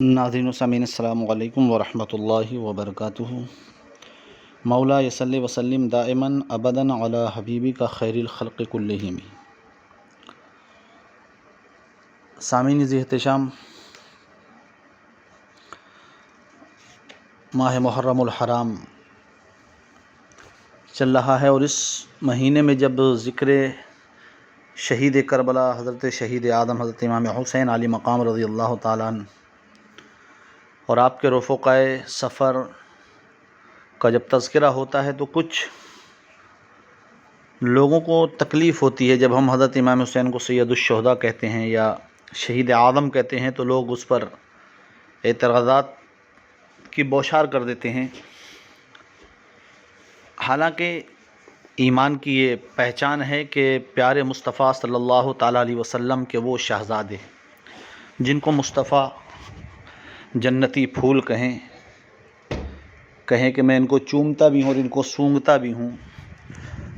नाज़रीन व सामीन अस्सलामु अलैकुम वरहमतुल्लाहि वबरकातुहू। मौला यसल्लि वसल्लिम दाइमन अबदन अला हबीबिका खैरिल खल्क़ि कुल्लिहिम। सामीन इज़्तिशाम, माह मुहर्रमुल हराम चल रहा है और इस महीने में जब ज़िक्र शहीद करबला हज़रत शहीद आदम हज़रत इमाम हुसैन आली मकाम रज़ियल्लाहु ताला अन्हु और आपके रफ़क़ाए सफ़र का जब तज़किरा होता है तो कुछ लोगों को तकलीफ़ होती है। जब हम हज़रत इमाम हुसैन को सैयदुश्शुहदा कहते हैं या शहीद आदम कहते हैं तो लोग उस पर एतराज़ात की बौछार कर देते हैं। हालांकि ईमान की ये पहचान है कि प्यारे मुस्तफ़ा सल्लल्लाहु ताला अलैहि वसल्लम के वो शहज़ादे जिनको मुस्तफ़ा जन्नती फूल कहें कि मैं इनको चूमता भी हूँ और इनको सूंघता भी हूँ,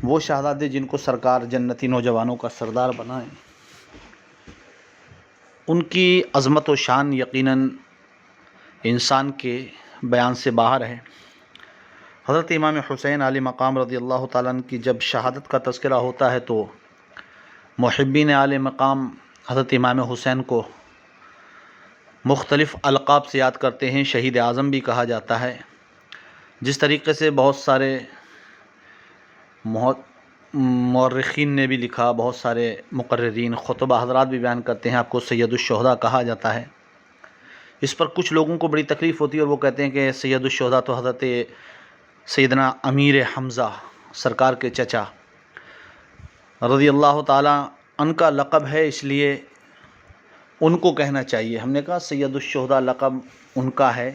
वो शहज़ादे जिनको सरकार जन्नती नौजवानों का सरदार बनाए, उनकी अज़मत व शान यकीनन इंसान के बयान से बाहर है। हज़रत इमाम हुसैन आली मकाम रज़ियल्लाहु ताला अन्हु की जब शहादत का तज़किरा होता है तो मुहिब्बीन आले मकाम हज़रत इमाम हुसैन को मुख्तलिफ़ अलक़ाब से याद करते हैं। शहीद आज़म भी कहा जाता है। जिस तरीक़े से बहुत सारे मौर्रिख़ीन ने भी लिखा, बहुत सारे मुक़र्रिरीन ख़ुतबा हज़रात भी बयान करते हैं, आपको सैयदुश्शुहदा कहा जाता है। इस पर कुछ लोगों को बड़ी तकलीफ़ होती है और वो कहते हैं कि सैयदुश्शुहदा तो हज़रत सैयदना अमीर हमज़ा सरकार के चचा रज़ियल्लाहु ताला अन्हु का लक़ब है, इसलिए उनको कहना चाहिए। हमने कहा सैयदुश्शुहदा लक़ब उनका है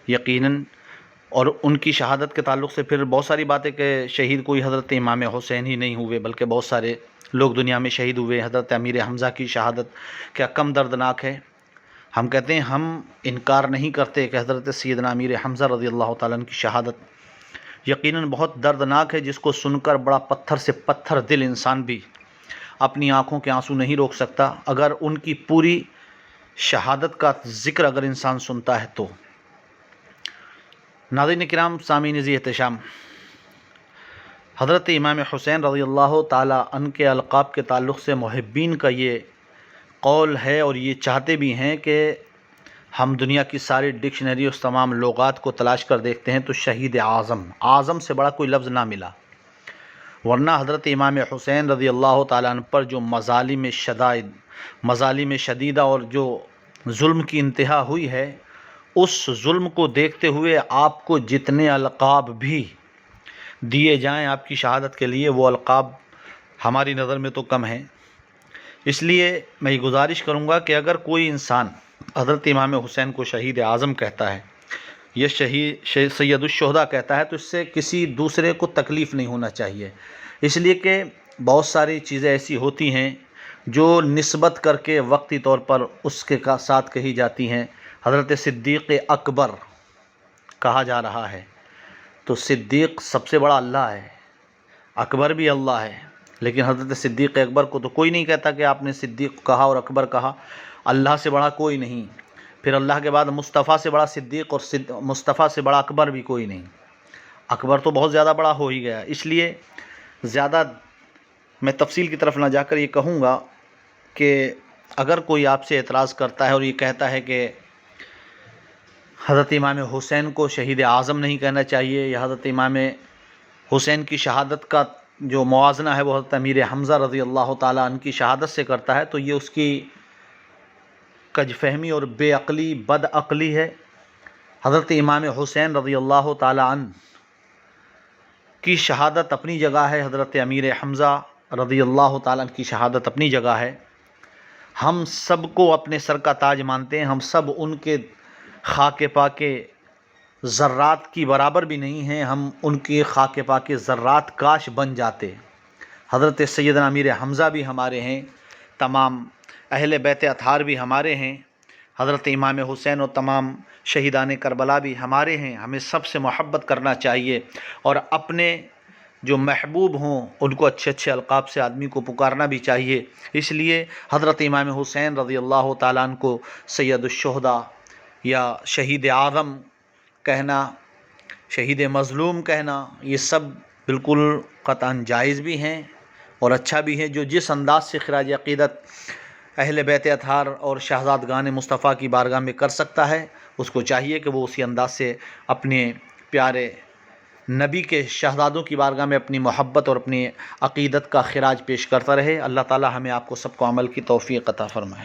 यकीनन, और उनकी शहादत के ताल्लुक़ से फिर बहुत सारी बातें कि शहीद कोई हज़रत इमाम हुसैन ही नहीं हुए बल्कि बहुत सारे लोग दुनिया में शहीद हुए। हज़रत अमीर हमज़ा की शहादत क्या कम दर्दनाक है? हम कहते हैं हम इनकार नहीं करते कि हज़रत सैयदना अमीर हमज़ा रज़ियल्लाहु ताला अन्हु की शहादत यकीनन बहुत दर्दनाक है, जिसको सुनकर बड़ा पत्थर से पत्थर दिल इंसान भी अपनी आँखों के आंसू नहीं रोक सकता। अगर उनकी पूरी शहादत का ज़िक्र अगर इंसान सुनता है तो। नाज़रीन किराम, सामीन इज़्तिशाम, हज़रत इमाम हुसैन रज़ियल्लाहु ताला अन्हु के अलक़ाब के ताल्लुक़ से मुहिब्बीन का ये कौल है और ये चाहते भी हैं कि हम दुनिया की सारी डिक्शनरी उस तमाम लुग़ात को तलाश कर देखते हैं तो शहीद आज़म से बड़ा कोई लफ्ज़ ना मिला। वरना हज़रत इमाम हुसैन रज़ियल्लाहु ताला अन्हु पर जो मज़ालिम शदीदा और जो जुल्म की इंतहा हुई है, उस जुल्म को देखते हुए आपको जितने अलक़ाब भी दिए जाएं आपकी शहादत के लिए, वो अलक़ाब हमारी नज़र में तो कम हैं। इसलिए मैं ये गुजारिश करूँगा कि अगर कोई इंसान हज़रत इमाम हुसैन को शहीद आज़म कहता है या सैयदुश्शुहदा कहता है तो इससे किसी दूसरे को तकलीफ़ नहीं होना चाहिए। इसलिए कि बहुत सारी चीज़ें ऐसी होती हैं जो निस्बत करके वक्ती तौर पर उसके साथ कही जाती हैं। हज़रत सिद्दीक़ अकबर कहा जा रहा है तो सिद्दीक़ सबसे बड़ा अल्लाह है, अकबर भी अल्लाह है, लेकिन हज़रत सिद्दीक़ अकबर को तो कोई नहीं कहता कि आपने सिद्दीक़ कहा और अकबर कहा। अल्लाह से बड़ा कोई नहीं, फिर अल्लाह के बाद मुस्तफ़ा से बड़ा सिद्दीक़ और मुस्तफ़ा से बड़ा अकबर भी कोई नहीं। अकबर तो बहुत ज़्यादा बड़ा हो ही गया। इसलिए ज़्यादा मैं तफसील की तरफ ना जाकर ये कहूँगा कि अगर कोई आपसे एतराज़ करता है और ये कहता है कि हज़रत इमाम हुसैन को शहीद आज़म नहीं कहना चाहिए या हज़रत इमाम हुसैन की शहादत का जो मुआज़ना है वो हज़रत अमीर हमज़ा रज़ियल्लाहु ताला अन्हु की शहादत से करता है, तो ये उसकी कजफ़हमी और बेअक़ली बदअक़ली है। हज़रत इमाम हुसैन रज़ियल्लाहु ताला अन्हु की शहादत अपनी जगह है, हज़रत अमीर हमज़ा रज़ियल्लाहु ताला अन्हु की शहादत अपनी जगह है। हम सब को अपने सर का ताज मानते हैं, हम सब उनके खाके पाके ज़र्रात की बराबर भी नहीं हैं। हम उनके खाके पाके ज़र्रात काश बन जाते। हज़रत सैयदना अमीर हमज़ा भी हमारे हैं, तमाम अहले बैत अतहार भी हमारे हैं, हज़रत इमाम हुसैन और तमाम शहीदान करबला भी हमारे हैं। हमें सबसे मोहब्बत करना चाहिए और अपने जो महबूब हों उनको अच्छे अच्छे अलक़ाब से आदमी को पुकारना भी चाहिए। इसलिए हज़रत इमाम हुसैन रज़ियल्लाहु ताला अन्हु को सैयदुश्शुहदा یا شہید اعظم کہنا، شہید مظلوم کہنا، یہ سب بالکل قطعاً جائز بھی ہیں اور اچھا بھی ہے۔ جو جس انداز سے خراج عقیدت اہل بیت اطہار اور شہزادگان مصطفیٰ کی بارگاہ میں کر سکتا ہے، اس کو چاہیے کہ وہ اسی انداز سے اپنے پیارے نبی کے شہزادوں کی بارگاہ میں اپنی محبت اور اپنی عقیدت کا خراج پیش کرتا رہے۔ اللہ تعالی ہمیں آپ کو سب کو عمل کی توفیق عطا فرمائے۔